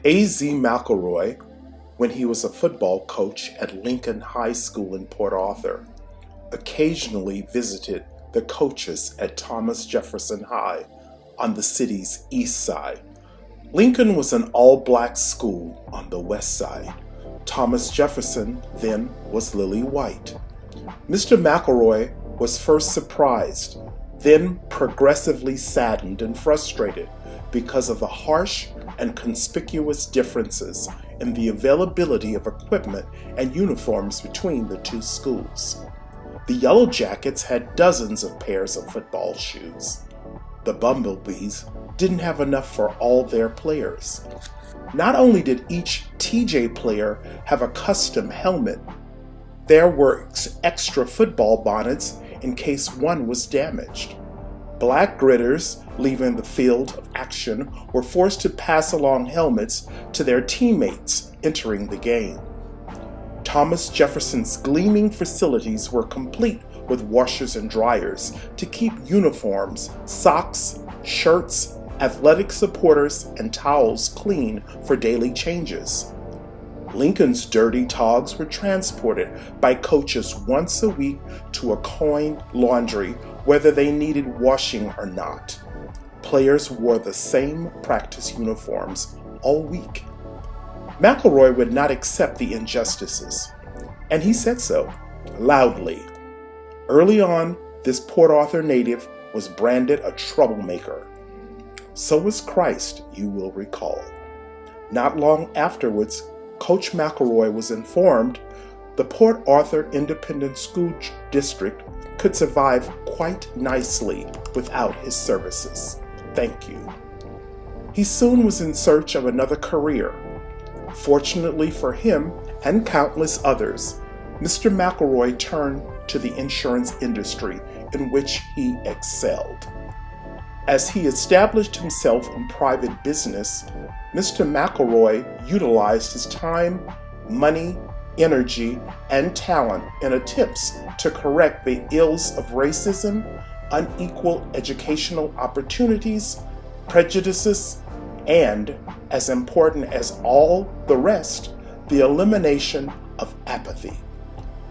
A.Z. McElroy, when he was a football coach at Lincoln High School in Port Arthur, occasionally visited the coaches at Thomas Jefferson High on the city's east side. Lincoln was an all-black school on the west side. Thomas Jefferson then was lily white. Mr. McElroy was first surprised, then progressively saddened and frustrated because of the harsh and conspicuous differences in the availability of equipment and uniforms between the two schools. The Yellow Jackets had dozens of pairs of football shoes. The Bumblebees didn't have enough for all their players. Not only did each TJ player have a custom helmet, there were extra football bonnets in case one was damaged. Black gritters leaving the field of action were forced to pass along helmets to their teammates entering the game. Thomas Jefferson's gleaming facilities were complete with washers and dryers to keep uniforms, socks, shirts, athletic supporters, and towels clean for daily changes. Lincoln's dirty togs were transported by coaches once a week to a coin laundry, whether they needed washing or not. Players wore the same practice uniforms all week. McElroy would not accept the injustices, and he said so, loudly. Early on, this Port Arthur native was branded a troublemaker. So was Christ, you will recall. Not long afterwards, Coach McElroy was informed the Port Arthur Independent School District could survive quite nicely without his services. Thank you. He soon was in search of another career. Fortunately for him and countless others, Mr. McElroy turned to the insurance industry, in which he excelled. As he established himself in private business, Mr. McElroy utilized his time, money, energy, and talent in attempts to correct the ills of racism, unequal educational opportunities, prejudices, and, as important as all the rest, the elimination of apathy.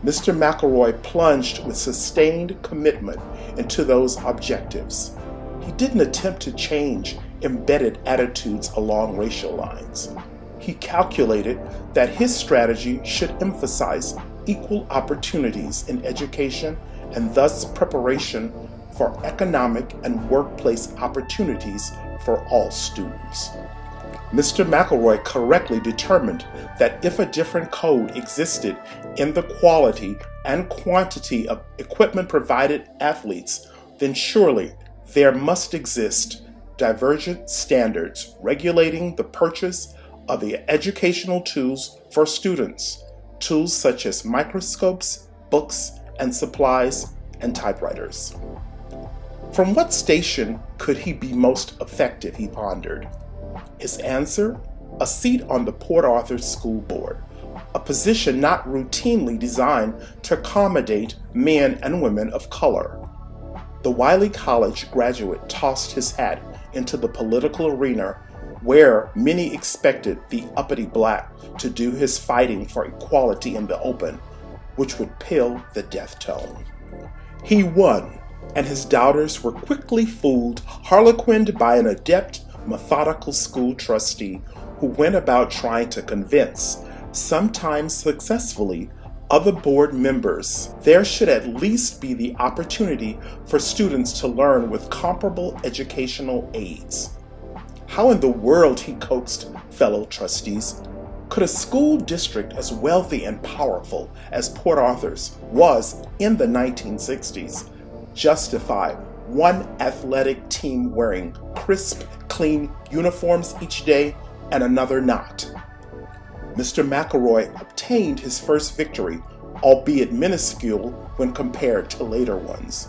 Mr. McElroy plunged with sustained commitment into those objectives. He didn't attempt to change embedded attitudes along racial lines. He calculated that his strategy should emphasize equal opportunities in education and thus preparation for economic and workplace opportunities for all students. Mr. McElroy correctly determined that if a different code existed in the quality and quantity of equipment provided athletes, then surely there must exist divergent standards regulating the purchase of the educational tools for students, tools such as microscopes, books, and supplies, and typewriters. From what station could he be most effective, he pondered. His answer? A seat on the Port Arthur School Board, a position not routinely designed to accommodate men and women of color. The Wiley College graduate tossed his hat into the political arena where many expected the uppity black to do his fighting for equality in the open, which would pale the death tone. He won, and his doubters were quickly fooled, harlequined by an adept, methodical school trustee who went about trying to convince, sometimes successfully, other board members there should at least be the opportunity for students to learn with comparable educational aids. How in the world, he coaxed fellow trustees, could a school district as wealthy and powerful as Port Arthur's was in the 1960s justify one athletic team wearing crisp, clean uniforms each day and another not? Mr. McElroy obtained his first victory, albeit minuscule when compared to later ones.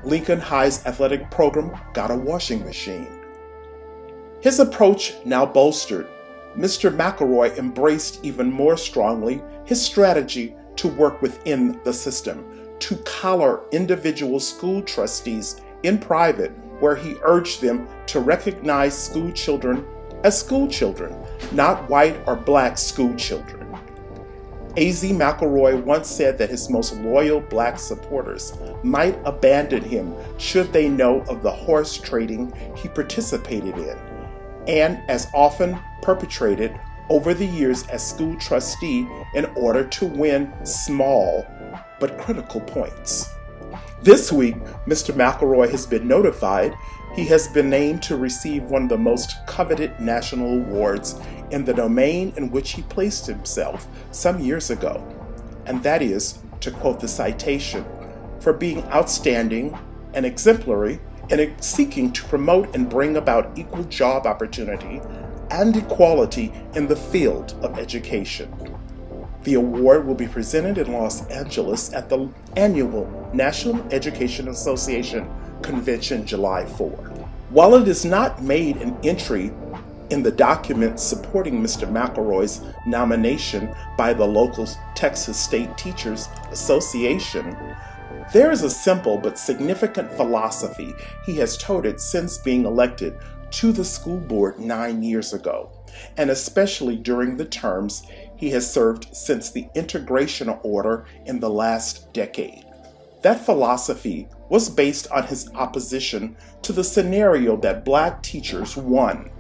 Lincoln High's athletic program got a washing machine. His approach now bolstered, Mr. McElroy embraced even more strongly his strategy to work within the system, to collar individual school trustees in private, where he urged them to recognize school children as school children, not white or black school children. A.Z. McElroy once said that his most loyal black supporters might abandon him should they know of the horse trading he participated in, and as often perpetrated over the years as school trustee in order to win small but critical points. This week, Mr. McElroy has been notified he has been named to receive one of the most coveted national awards in the domain in which he placed himself some years ago, and that is, to quote the citation, for being outstanding and exemplary in seeking to promote and bring about equal job opportunity and equality in the field of education. The award will be presented in Los Angeles at the annual National Education Association Convention July 4. While it is not made an entry in the documents supporting Mr. McElroy's nomination by the local Texas State Teachers Association, there is a simple but significant philosophy he has toted since being elected to the school board 9 years ago, and especially during the terms he has served since the integration order in the last decade. That philosophy was based on his opposition to the scenario that black teachers, one,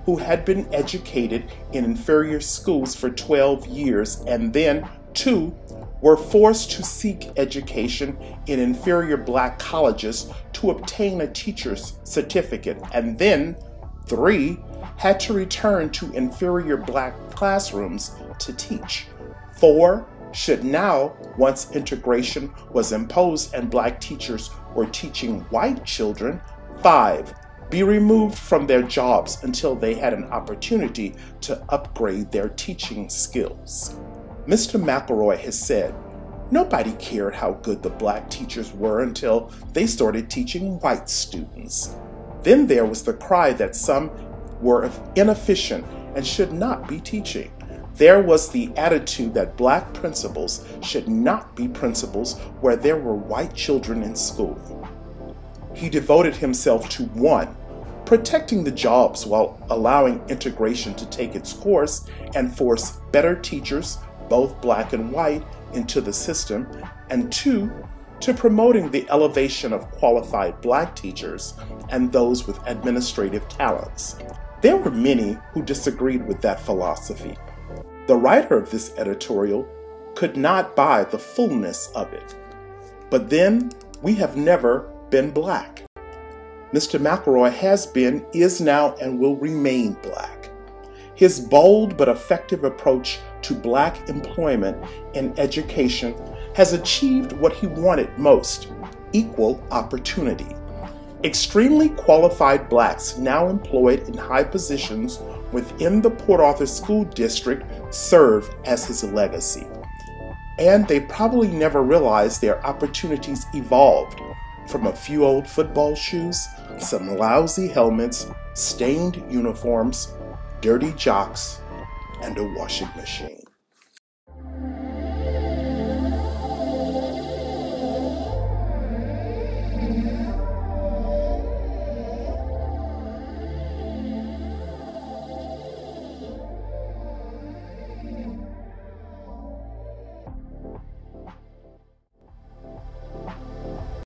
who had been educated in inferior schools for 12 years, and then, two, were forced to seek education in inferior black colleges to obtain a teacher's certificate, and then, three, had to return to inferior black classrooms to teach. Four, should now, once integration was imposed and black teachers were teaching white children, five, be removed from their jobs until they had an opportunity to upgrade their teaching skills. Mr. McElroy has said, nobody cared how good the black teachers were until they started teaching white students. Then there was the cry that some were inefficient and should not be teaching. There was the attitude that black principals should not be principals where there were white children in school. He devoted himself to one, protecting the jobs while allowing integration to take its course and force better teachers, both black and white, into the system, and two, to promoting the elevation of qualified black teachers and those with administrative talents. There were many who disagreed with that philosophy. The writer of this editorial could not buy the fullness of it. But then, we have never been black. Mr. McElroy has been, is now, and will remain black. His bold but effective approach to black employment in education has achieved what he wanted most, equal opportunity. Extremely qualified blacks now employed in high positions within the Port Arthur School District serve as his legacy. And they probably never realized their opportunities evolved from a few old football shoes, some lousy helmets, stained uniforms, dirty jocks, and a washing machine.